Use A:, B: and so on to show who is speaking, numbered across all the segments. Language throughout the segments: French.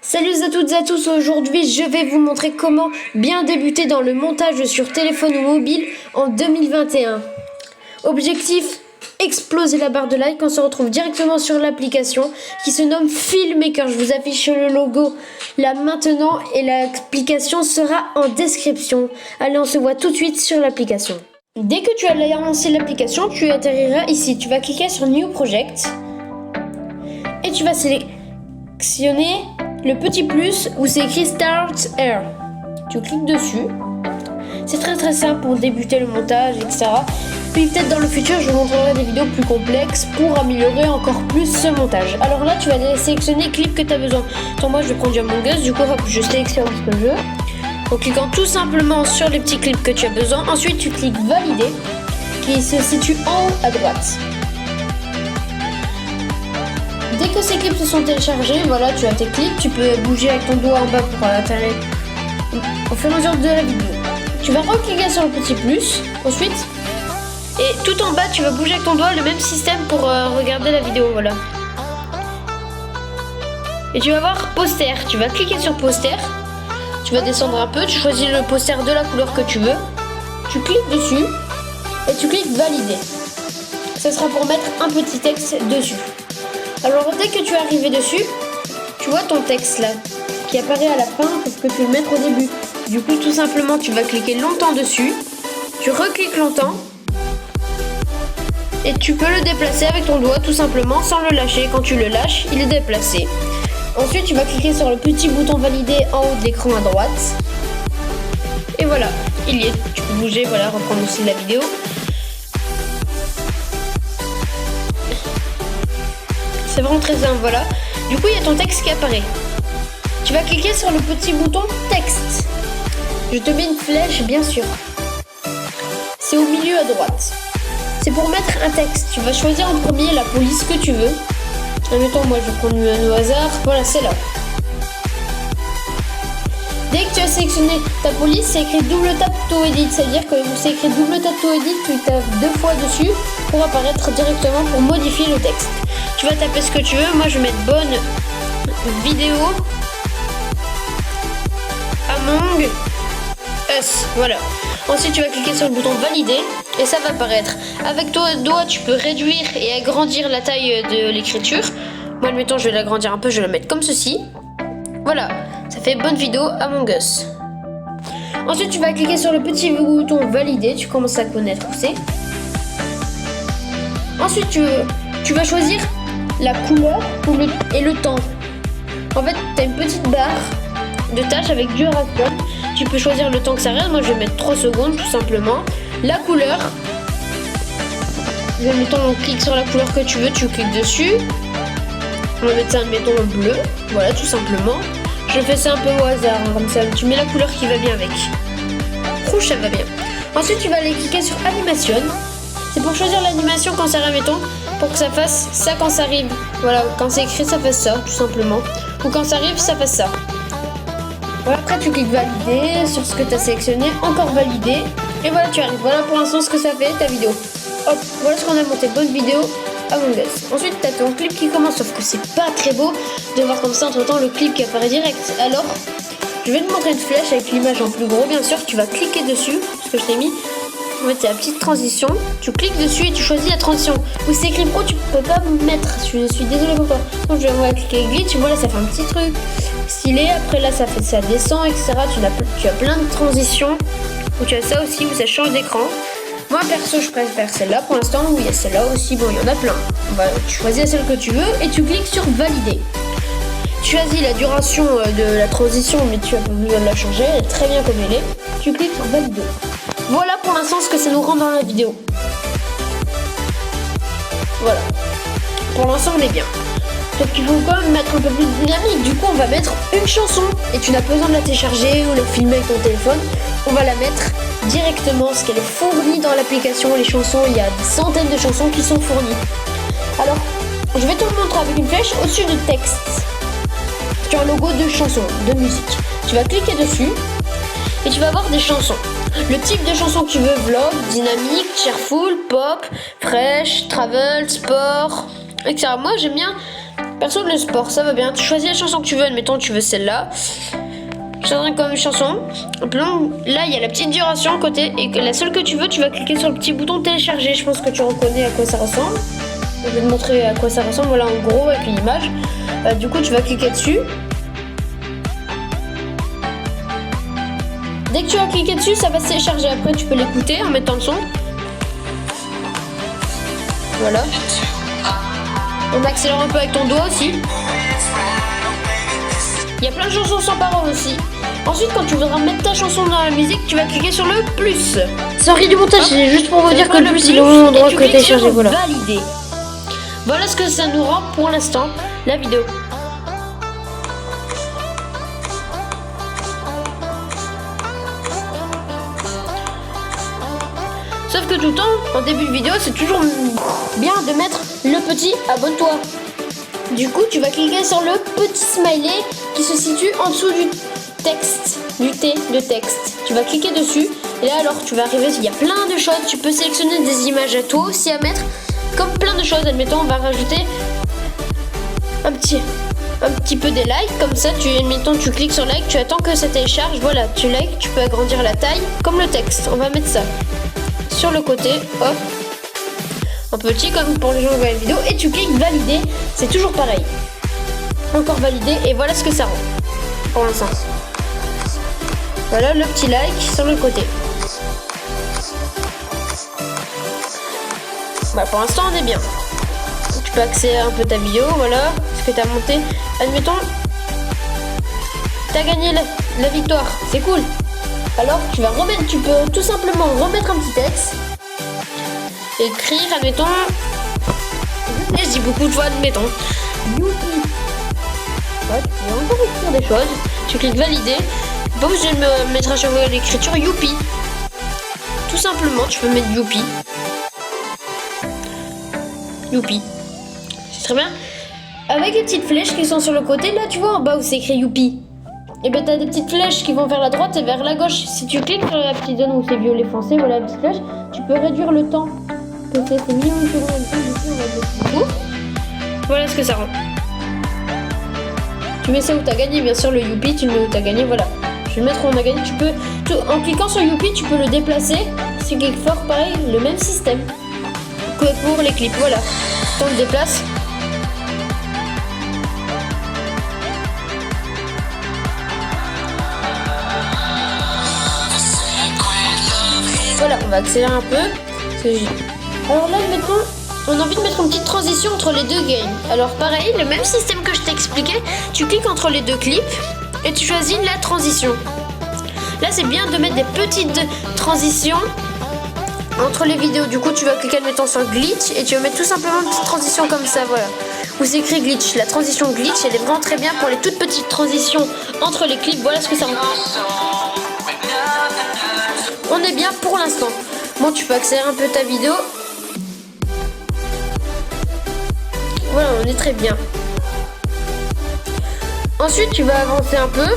A: Salut à toutes et à tous, aujourd'hui je vais vous montrer comment bien débuter dans le montage sur téléphone ou mobile en 2021. Objectif, exploser la barre de like. On se retrouve directement sur l'application qui se nomme Filmmaker. Je vous affiche le logo là maintenant et l'application sera en description. Allez, on se voit tout de suite sur l'application. Dès que tu as lancé l'application, tu atterriras ici. Tu vas cliquer sur New Project et tu vas sélectionner le petit plus où c'est écrit Start Here. Tu cliques dessus. C'est très simple pour débuter le montage, etc. Puis peut-être dans le futur, je vous montrerai des vidéos plus complexes pour améliorer encore plus ce montage. Alors là, tu vas sélectionner le clip que tu as besoin. Donc moi, je vais prendre du Among Us. Du coup, hop, je sélectionne ce que je veux. En cliquant tout simplement sur les petits clips que tu as besoin. Ensuite, tu cliques Valider, qui se situe en haut à droite. Dès que ces clips se sont téléchargés, voilà, tu as tes clips, tu peux bouger avec ton doigt en bas pour atterrir au fur et à mesure de la vidéo. Tu vas recliquer sur le petit plus, ensuite, et tout en bas, tu vas bouger avec ton doigt, le même système pour regarder la vidéo, voilà. Et tu vas voir poster, tu vas cliquer sur poster, tu vas descendre un peu, tu choisis le poster de la couleur que tu veux, tu cliques dessus, et tu cliques valider. Ce sera pour mettre un petit texte dessus. Alors dès que tu es arrivé dessus, tu vois ton texte là, qui apparaît à la fin parce que tu veux le mettre au début. Du coup tout simplement tu vas cliquer longtemps dessus, tu recliques longtemps, et tu peux le déplacer avec ton doigt tout simplement sans le lâcher. Quand tu le lâches, il est déplacé. Ensuite tu vas cliquer sur le petit bouton valider en haut de l'écran à droite. Et voilà, il y est, tu peux bouger, voilà, reprendre aussi la vidéo. C'est vraiment très simple, voilà. Du coup, il y a ton texte qui apparaît. Tu vas cliquer sur le petit bouton texte. Je te mets une flèche, bien sûr. C'est au milieu à droite. C'est pour mettre un texte. Tu vas choisir en premier la police que tu veux. Admettons, moi, je vais prendre une au hasard. Voilà, c'est là. Dès que tu as sélectionné ta police, c'est écrit double tap to edit. C'est-à-dire que c'est écrit double tap to edit, tu tapes 2 fois dessus pour apparaître directement pour modifier le texte. Tu vas taper ce que tu veux. Moi, je vais mettre bonne vidéo Among Us. Voilà. Ensuite, tu vas cliquer sur le bouton valider et ça va apparaître. Avec ton doigt, tu peux réduire et agrandir la taille de l'écriture. Moi, admettons, je vais l'agrandir un peu. Je vais la mettre comme ceci. Voilà. Ça fait bonne vidéo Among Us. Ensuite, tu vas cliquer sur le petit bouton valider. Tu commences à connaître où c'est. Ensuite, tu vas choisir la couleur et le temps. En fait, tu as une petite barre de tâches avec duration. Tu peux choisir le temps que ça reste. Moi, je vais mettre 3 secondes tout simplement. La couleur. Mettons, on clique sur la couleur que tu veux. Tu cliques dessus. On va mettre ça, mettons, en bleu. Voilà, tout simplement. Je fais ça un peu au hasard, hein, comme ça. Tu mets la couleur qui va bien avec. Rouge, ça va bien. Ensuite, tu vas aller cliquer sur animation. C'est pour choisir l'animation quand ça arrive, mettons, pour que ça fasse ça quand ça arrive. Voilà, quand c'est écrit, ça fasse ça, tout simplement. Ou quand ça arrive, ça fasse ça. Voilà, après, tu cliques valider sur ce que tu as sélectionné, encore valider. Et voilà, tu arrives. Voilà pour l'instant ce que ça fait, ta vidéo. Hop, voilà ce qu'on a monté. Bonne vidéo Among Us. Ensuite, tu as ton clip qui commence, sauf que c'est pas très beau de voir comme ça, entre temps, le clip qui apparaît direct. Alors, je vais te montrer une flèche avec l'image en plus gros, bien sûr. Tu vas cliquer dessus, ce que je t'ai mis. En fait, c'est la petite transition. Tu cliques dessus et tu choisis la transition. Oui, c'est écrit pro, tu peux pas mettre. Je suis désolée pour toi. Donc, je vais cliquer glitch. Voilà, ça fait un petit truc stylé. Après, là, ça descend, etc. Tu as plein de transitions. Ou tu as ça aussi où ça change d'écran. Moi, perso, je préfère celle-là pour l'instant. Oui, il y a celle-là aussi. Bon, il y en a plein. Tu choisis celle que tu veux et tu cliques sur valider. Tu choisis la duration de la transition, mais tu as pas besoin de la changer. Elle est très bien comme elle est. Tu cliques sur valider. Voilà pour l'instant ce que ça nous rend dans la vidéo. Voilà. Pour l'instant on est bien. Donc il faut quand même mettre un peu plus de dynamique. Du coup on va mettre une chanson. Et tu n'as pas besoin de la télécharger ou la filmer avec ton téléphone. On va la mettre directement parce qu'elle est fournie dans l'application. Les chansons, il y a des centaines de chansons qui sont fournies. Alors je vais te le montrer avec une flèche au-dessus de texte. Tu as un logo de chanson, de musique. Tu vas cliquer dessus et tu vas voir des chansons. Le type de chanson que tu veux, vlog, dynamique, cheerful, pop, fraîche, travel, sport, etc. Moi j'aime bien Perso, le sport, ça va bien. Tu choisis la chanson que tu veux, admettons, tu veux celle-là. Je donnerai comme chanson. Là, il y a la petite duration à côté. Et que la seule que tu veux, tu vas cliquer sur le petit bouton télécharger. Je pense que tu reconnais à quoi ça ressemble. Je vais te montrer à quoi ça ressemble. Voilà, en gros, avec une image. Du coup, tu vas cliquer dessus. Dès que tu vas cliquer dessus, ça va se télécharger. Après, tu peux l'écouter en mettant le son. Voilà. On accélère un peu avec ton doigt aussi. Il y a plein de chansons sans parole aussi. Ensuite, quand tu voudras mettre ta chanson dans la musique, tu vas cliquer sur le plus. Sorry du montage, c'est juste pour vous dire que le plus, il est au même endroit que télécharger. Voilà. Valider. Voilà ce que ça nous rend pour l'instant, la vidéo. Sauf que tout le temps, en début de vidéo, c'est toujours bien de mettre le petit abonne-toi. Du coup, tu vas cliquer sur le petit smiley qui se situe en dessous du texte, du T de texte. Tu vas cliquer dessus et là alors tu vas arriver, il y a plein de choses. Tu peux sélectionner des images à toi aussi à mettre, comme plein de choses. Admettons, on va rajouter un petit peu des likes, comme ça, admettons, tu cliques sur like, tu attends que ça télécharge, voilà, tu likes, tu peux agrandir la taille, comme le texte. On va mettre ça sur le côté, hop, en petit comme pour les gens qui voient la vidéo, et tu cliques valider, c'est toujours pareil. Encore valider, et voilà ce que ça rend pour l'instant. Voilà le petit like sur le côté. Voilà, pour l'instant on est bien. Tu peux accélérer un peu ta vidéo, voilà ce que tu as monté. Admettons, tu as gagné la victoire, c'est cool. Alors tu peux tout simplement remettre un petit texte. Écrire, admettons. Et je dis beaucoup de fois, admettons. Youpi. Ouais, tu peux encore écrire des choses. Tu cliques valider. Pas obligé de me mettre à chaque fois l'écriture youpi. Tout simplement, tu peux mettre youpi. Youpi. C'est très bien. Avec les petites flèches qui sont sur le côté, là tu vois en bas où c'est écrit youpi. Et ben t'as des petites flèches qui vont vers la droite et vers la gauche. Si tu cliques sur la petite zone où c'est violet foncé, voilà la petite flèche, tu peux réduire le temps. C'est millions de secondes de temps, du coup on va mettre beaucoup. Voilà ce que ça rend. Tu mets ça où t'as gagné, bien sûr le youpi, tu le mets où t'as gagné, voilà. Je vais le mettre où on a gagné, en cliquant sur youpi, tu peux le déplacer. C'est quelque fort pareil, le même système que pour les clips, voilà. On le déplace. Voilà, on va accélérer un peu. Alors là, maintenant, on a envie de mettre une petite transition entre les deux games. Alors pareil, le même système que je t'ai expliqué, tu cliques entre les deux clips et tu choisis la transition. Là, c'est bien de mettre des petites transitions entre les vidéos. Du coup, tu vas cliquer, admettons, sur glitch et tu vas mettre tout simplement une petite transition comme ça, voilà. Où c'est écrit glitch. La transition glitch, elle est vraiment très bien pour les toutes petites transitions entre les clips. Voilà ce que ça rend. On est bien pour l'instant. Bon, tu peux accélérer un peu ta vidéo. Voilà, on est très bien. Ensuite, tu vas avancer un peu.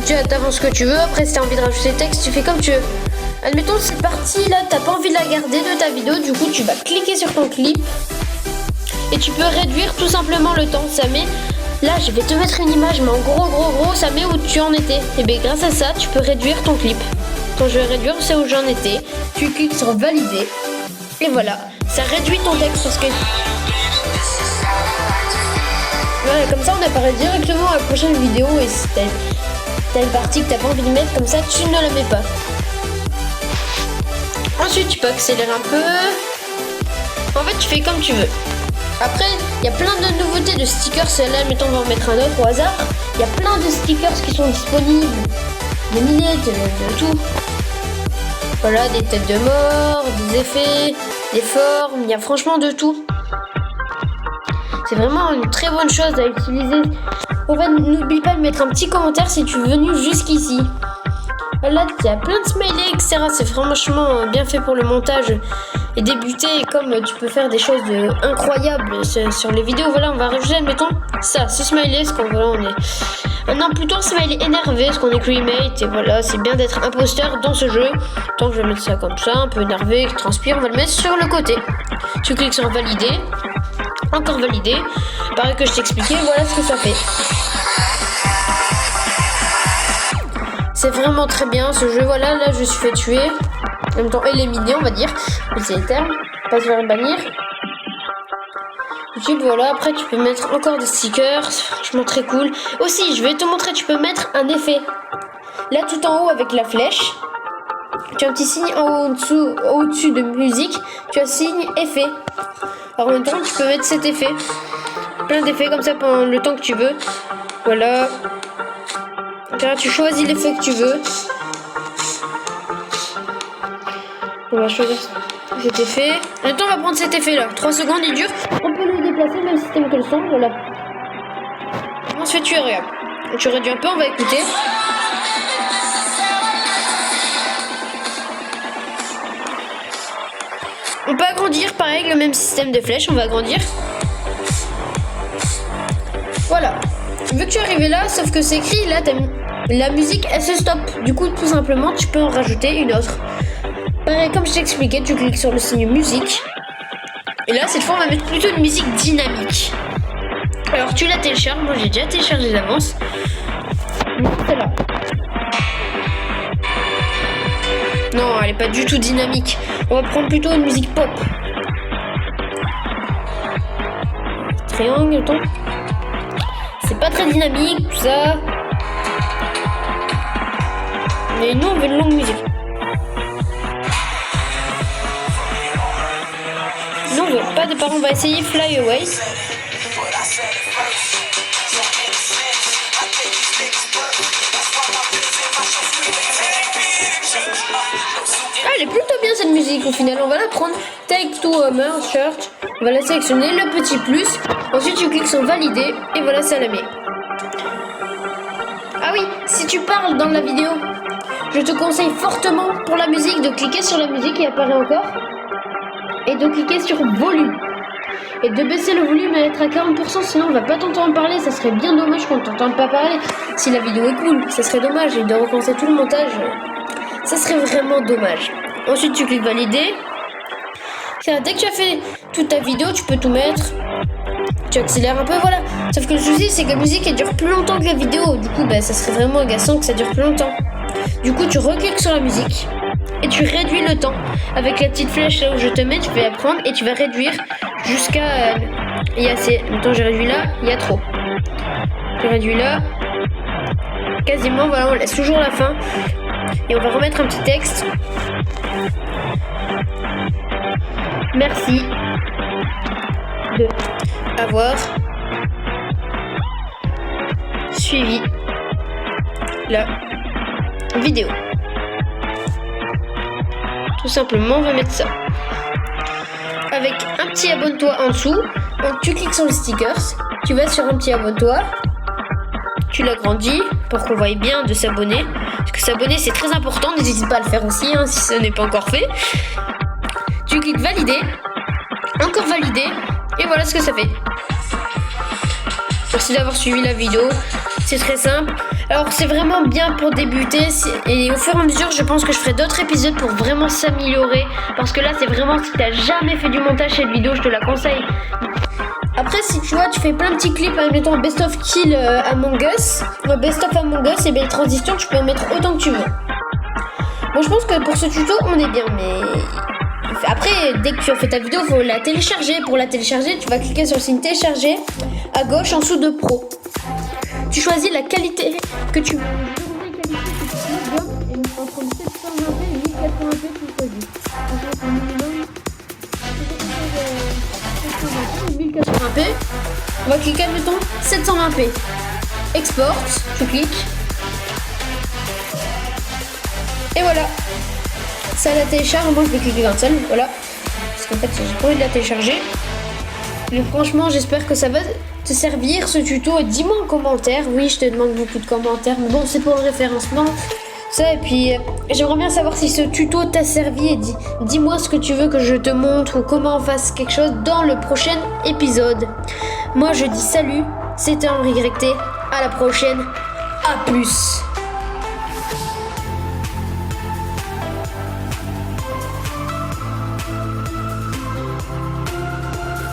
A: Tu avances ce que tu veux. Après, si tu as envie de rajouter le texte, tu fais comme tu veux. Admettons, c'est parti. Là, tu n'as pas envie de la garder de ta vidéo. Du coup, tu vas cliquer sur ton clip. Et tu peux réduire tout simplement le temps. Ça met... Là, je vais te mettre une image, mais en gros, ça met où tu en étais. Et bien, grâce à ça, tu peux réduire ton clip. Quand je vais réduire, c'est où j'en étais. Tu cliques sur valider. Et voilà, ça réduit ton texte parce que... Voilà, comme ça, on apparaît directement à la prochaine vidéo. Et si t'as une partie que t'as pas envie de mettre, comme ça, tu ne la mets pas. Ensuite, tu peux accélérer un peu. En fait, tu fais comme tu veux. Après, il y a plein de nouveautés de stickers. Là, mettons, on va en mettre un autre au hasard. Il y a plein de stickers qui sont disponibles. Des milliers de tout. Voilà, des têtes de mort, des effets, des formes. Il y a franchement de tout. C'est vraiment une très bonne chose à utiliser. En fait, n'oublie pas de mettre un petit commentaire si tu es venu jusqu'ici. Là, il y a plein de smileys, etc. C'est franchement bien fait pour le montage et débuter. Comme tu peux faire des choses incroyables sur les vidéos. Voilà, on va rajouter, admettons, ça, ce smiley. Non, plutôt un smiley énervé, parce qu'on est crewmate. Et voilà, c'est bien d'être imposteur dans ce jeu. Donc, je vais mettre ça comme ça, un peu énervé, qui transpire. On va le mettre sur le côté. Tu cliques sur valider. Encore validé. Pareil que je t'expliquais, voilà ce que ça fait. C'est vraiment très bien ce jeu. Voilà, là je suis fait tuer. En même temps éliminé, on va dire. C'est les termes. Pas se faire bannir. YouTube, voilà. Après, tu peux mettre encore des stickers. Franchement, très cool. Aussi, je vais te montrer, tu peux mettre un effet. Là, tout en haut avec la flèche. Tu as un petit signe en haut, au-dessus de musique. Tu as signe effet. Alors, en même temps, tu peux mettre cet effet. Plein d'effets comme ça pendant le temps que tu veux. Voilà. Là, tu choisis l'effet que tu veux. On va choisir cet effet. Le temps va prendre cet effet là. 3 secondes, il dure. On peut le déplacer, même système que le son. Voilà. On se fait tuer, regarde. Tu réduis un peu, on va écouter. On peut agrandir, pareil, le même système de flèches. On va agrandir. Voilà. Vu que tu es arrivé là, sauf que c'est écrit là, la musique elle se stoppe. Du coup, tout simplement, tu peux en rajouter une autre. Pareil, comme je t'expliquais, tu cliques sur le signe musique. Et là, cette fois, on va mettre plutôt une musique dynamique. Alors, tu la télécharges. Moi, j'ai déjà téléchargé d'avance. Celle-là. Non, elle est pas du tout dynamique. On va prendre plutôt une musique pop. Triangle, attends. C'est pas très dynamique, tout ça. Mais nous, on veut une longue musique. Non, on veut pas de parents. On va essayer Fly Away. Ah, elle est plutôt bien cette musique au final. On va la prendre. Take to Homer Shirt. On va la sélectionner, le petit plus. Ensuite, tu cliques sur valider. Et voilà, ça la met. Ah oui, si tu parles dans la vidéo, je te conseille fortement pour la musique de cliquer sur la musique qui apparaît encore. Et de cliquer sur volume. Et de baisser le volume et être à 40%, sinon on va pas t'entendre parler. Ça serait bien dommage qu'on t'entende pas parler. Si la vidéo est cool, ça serait dommage. Et de recommencer tout le montage, ça serait vraiment dommage. Ensuite, tu cliques valider. Dès que tu as fait toute ta vidéo, tu peux tout mettre. Tu accélères un peu, voilà. Sauf que le souci, c'est que la musique, elle dure plus longtemps que la vidéo. Du coup, ça serait vraiment agaçant que ça dure plus longtemps. Du coup, tu recliques sur la musique et tu réduis le temps. Avec la petite flèche là où je te mets, tu peux la prendre et tu vas réduire jusqu'à... il y a assez. Maintenant, j'ai réduit là, il y a trop. J'ai réduit là. Quasiment, voilà, on laisse toujours la fin. Et on va remettre un petit texte. Merci de avoir suivi la vidéo. Tout simplement, on va mettre ça. Avec un petit abonne-toi en dessous. Donc tu cliques sur le stickers. Tu vas sur un petit abonne-toi. Tu l'agrandis pour qu'on voie bien de s'abonner. Parce que s'abonner, c'est très important. N'hésite pas à le faire aussi si ce n'est pas encore fait. Tu cliques valider. Encore valider. Et voilà ce que ça fait. Merci d'avoir suivi la vidéo. C'est très simple. Alors c'est vraiment bien pour débuter. Et au fur et à mesure, je pense que je ferai d'autres épisodes pour vraiment s'améliorer. Parce que là, c'est vraiment, si t'as jamais fait du montage cette vidéo, je te la conseille. Après, si tu vois, tu fais plein de petits clips, admettons Best of Kill Among Us, Best of Among Us, et bien les transitions, tu peux en mettre autant que tu veux. Bon, je pense que pour ce tuto, on est bien, mais après, dès que tu as fait ta vidéo, il faut la télécharger. Pour la télécharger, tu vas cliquer sur le signe télécharger à gauche en dessous de Pro. Tu choisis la qualité que tu veux. Et entre 720p et 1080p, tu choisis. Entre 1080p, on va cliquer, admettons, 720p. Export, tu cliques. Et voilà. Ça la télécharge, moi je vais cliquer d'un seul, voilà. Parce qu'en fait, j'ai pas envie de la télécharger. Mais franchement, j'espère que ça va te servir ce tuto. Dis-moi en commentaire. Oui, je te demande beaucoup de commentaires. Mais bon, c'est pour le référencement. Ça, et puis j'aimerais bien savoir si ce tuto t'a servi. Et dis-moi ce que tu veux que je te montre ou comment on fasse quelque chose dans le prochain épisode. Moi, je dis salut. C'était Henri Grecté. À la prochaine. À plus.